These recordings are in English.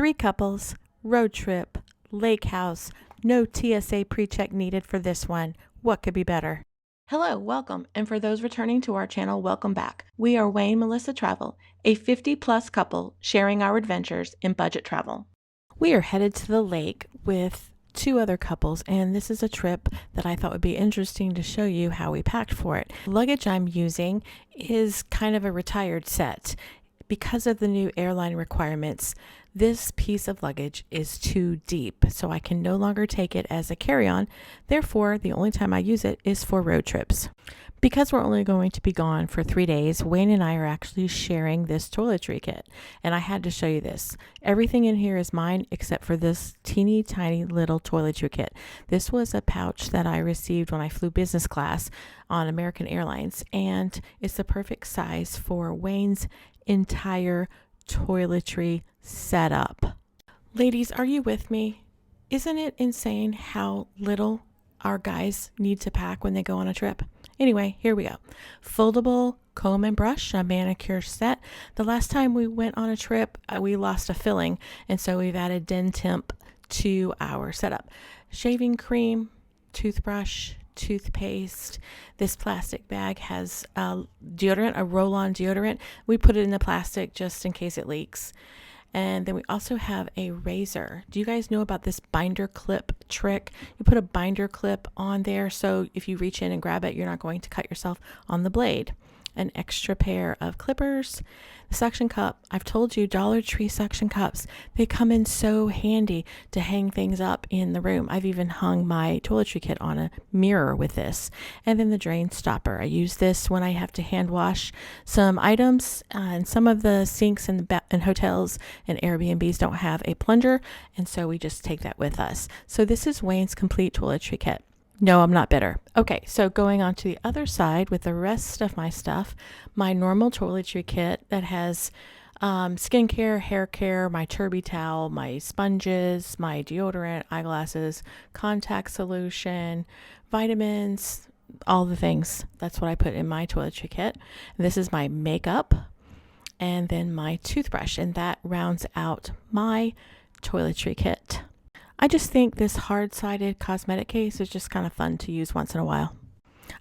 3 couples, road trip, lake house, no TSA pre-check needed for this one. What could be better? Hello, welcome, and for those returning to our channel, welcome back. We are Wayne Melissa Travel, a 50-plus couple sharing our adventures in budget travel. We are headed to the lake with 2 other couples, and this is a trip that I thought would be interesting to show you how we packed for it. The luggage I'm using is kind of a retired set. Because of the new airline requirements, this piece of luggage is too deep, so I can no longer take it as a carry-on. Therefore, the only time I use it is for road trips. Because we're only going to be gone for 3 days, Wayne and I are actually sharing this toiletry kit, and I had to show you this. Everything in here is mine except for this teeny tiny little toiletry kit. This was a pouch that I received when I flew business class on American Airlines, and it's the perfect size for Wayne's entire toiletry setup. Ladies, are you with me? Isn't it insane how little our guys need to pack when they go on a trip? Anyway, here we go. Foldable comb and brush, a manicure set. The last time we went on a trip, we lost a filling, and so we've added Dentemp to our setup. Shaving cream, toothbrush, toothpaste. This plastic bag has deodorant, a roll-on deodorant. We put it in the plastic just in case it leaks. And then we also have a razor. Do you guys know about this binder clip trick? You put a binder clip on there, so if you reach in and grab it, you're not going to cut yourself on the blade. An extra pair of clippers, the suction cup. I've told you, Dollar Tree suction cups, they come in so handy to hang things up in the room. I've even hung my toiletry kit on a mirror with this. And then the drain stopper. I use this when I have to hand wash some items, and some of the sinks in hotels and Airbnbs don't have a plunger, and so we just take that with us. So this is Wayne's complete toiletry kit. No, I'm not bitter. Okay, so going on to the other side with the rest of my stuff, my normal toiletry kit that has skincare, hair care, my Turby towel, my sponges, my deodorant, eyeglasses, contact solution, vitamins, all the things. That's what I put in my toiletry kit. This is my makeup and then my toothbrush, and that rounds out my toiletry kit. I just think this hard-sided cosmetic case is just kind of fun to use once in a while.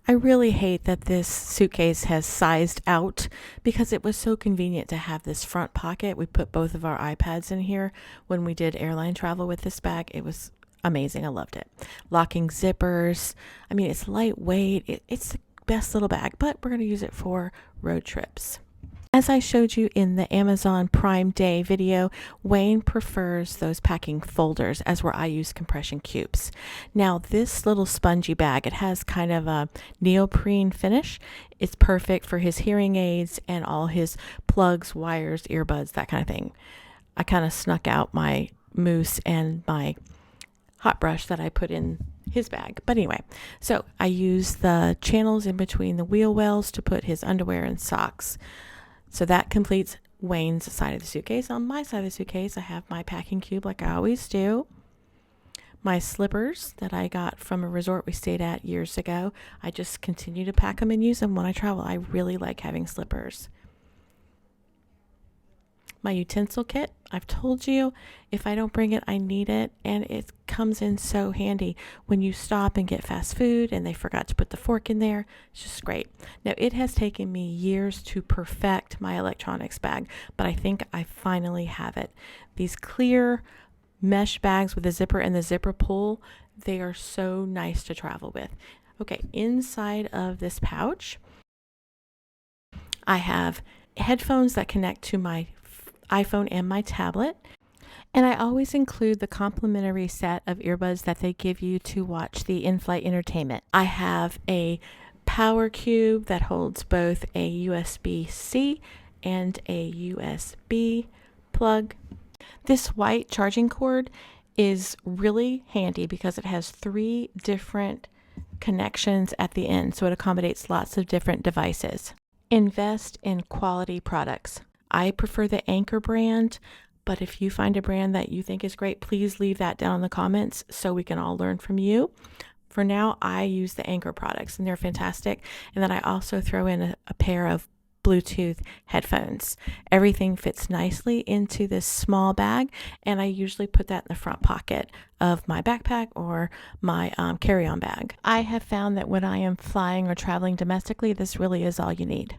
I really hate that this suitcase has sized out because it was so convenient to have this front pocket. We put both of our iPads in here when we did airline travel with this bag. It was amazing. I loved it. Locking zippers. I mean, it's lightweight. It's the best little bag, but we're going to use it for road trips. As I showed you in the Amazon Prime Day video, Wayne prefers those packing folders as where I use compression cubes. Now this little spongy bag, it has kind of a neoprene finish. It's perfect for his hearing aids and all his plugs, wires, earbuds, that kind of thing. I kind of snuck out my mousse and my hot brush that I put in his bag. But anyway, so I use the channels in between the wheel wells to put his underwear and socks. So that completes Wayne's side of the suitcase. On my side of the suitcase, I have my packing cube like I always do. My slippers that I got from a resort we stayed at years ago. I just continue to pack them and use them when I travel. I really like having slippers. My utensil kit, I've told you, if I don't bring it, I need it, and it comes in so handy when you stop and get fast food and they forgot to put the fork in there. It's just great. Now, it has taken me years to perfect my electronics bag, but I think I finally have it. These clear mesh bags with a zipper and the zipper pull, they are so nice to travel with. Okay, inside of this pouch, I have headphones that connect to my iPhone and my tablet, and I always include the complimentary set of earbuds that they give you to watch the in-flight entertainment. I have a power cube that holds both a USB-C and a USB plug. This white charging cord is really handy because it has 3 different connections at the end, so it accommodates lots of different devices. Invest in quality products. I prefer the Anker brand, but if you find a brand that you think is great, please leave that down in the comments so we can all learn from you. For now, I use the Anker products, and they're fantastic. And then I also throw in a pair of Bluetooth headphones. Everything fits nicely into this small bag, and I usually put that in the front pocket of my backpack or my carry-on bag. I have found that when I am flying or traveling domestically, this really is all you need.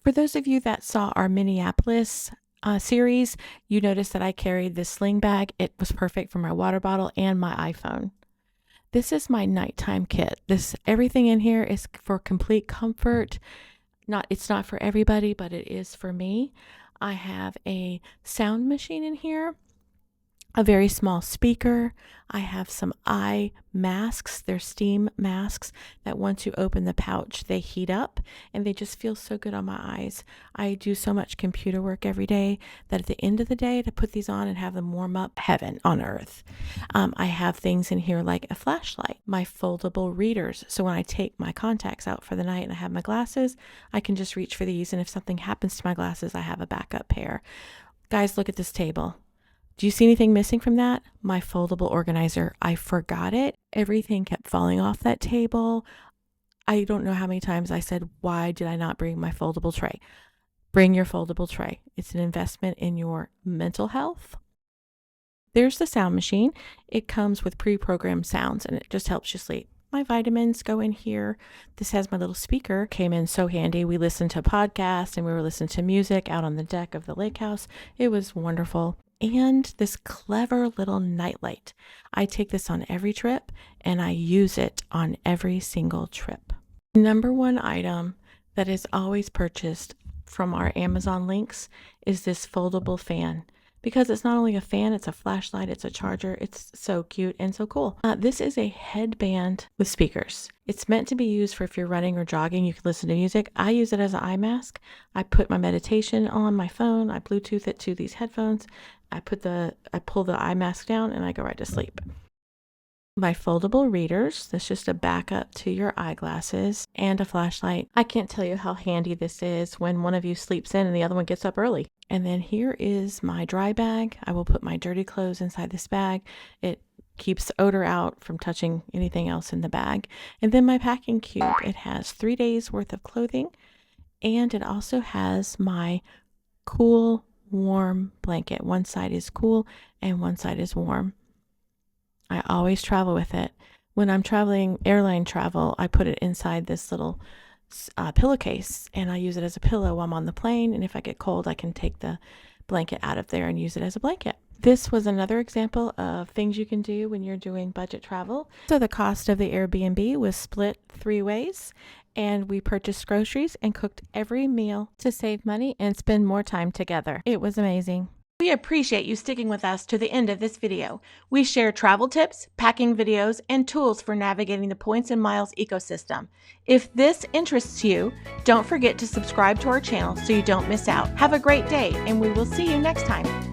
For those of you that saw our Minneapolis series, you noticed that I carried this sling bag. It was perfect for my water bottle and my iPhone. This is my nighttime kit. Everything in here is for complete comfort. It's not for everybody, but it is for me. I have a sound machine in here, a very small speaker. I have some eye masks. They're steam masks that once you open the pouch, they heat up and they just feel so good on my eyes. I do so much computer work every day that at the end of the day, to put these on and have them warm up, heaven on earth. I have things in here like a flashlight, my foldable readers. So when I take my contacts out for the night and I have my glasses, I can just reach for these. And if something happens to my glasses, I have a backup pair. Guys, look at this table. Do you see anything missing from that? My foldable organizer. I forgot it. Everything kept falling off that table. I don't know how many times I said, why did I not bring my foldable tray? Bring your foldable tray. It's an investment in your mental health. There's the sound machine. It comes with pre-programmed sounds and it just helps you sleep. My vitamins go in here. This has my little speaker. Came in so handy. We listened to podcasts and we were listening to music out on the deck of the lake house. It was wonderful. And this clever little nightlight. I take this on every trip and I use it on every single trip. Number one item that is always purchased from our Amazon links is this foldable fan. Because it's not only a fan, it's a flashlight, it's a charger. It's so cute and so cool. This is a headband with speakers. It's meant to be used for if you're running or jogging, you can listen to music. I use it as an eye mask. I put my meditation on my phone. I Bluetooth it to these headphones. I pull the eye mask down and I go right to sleep. My foldable readers, that's just a backup to your eyeglasses, and a flashlight. I can't tell you how handy this is when one of you sleeps in and the other one gets up early. And then here is my dry bag. I will put my dirty clothes inside this bag. It keeps odor out from touching anything else in the bag. And then my packing cube. It has 3 days worth of clothing, and it also has my cool, warm blanket. One side is cool and one side is warm. I always travel with it. When I'm traveling airline travel, I put it inside this little pillowcase and I use it as a pillow while I'm on the plane. And if I get cold, I can take the blanket out of there and use it as a blanket. This was another example of things you can do when you're doing budget travel. So the cost of the Airbnb was split 3 ways, and we purchased groceries and cooked every meal to save money and spend more time together. It was amazing. We appreciate you sticking with us to the end of this video. We share travel tips, packing videos, and tools for navigating the points and miles ecosystem. If this interests you, don't forget to subscribe to our channel so you don't miss out. Have a great day, and we will see you next time.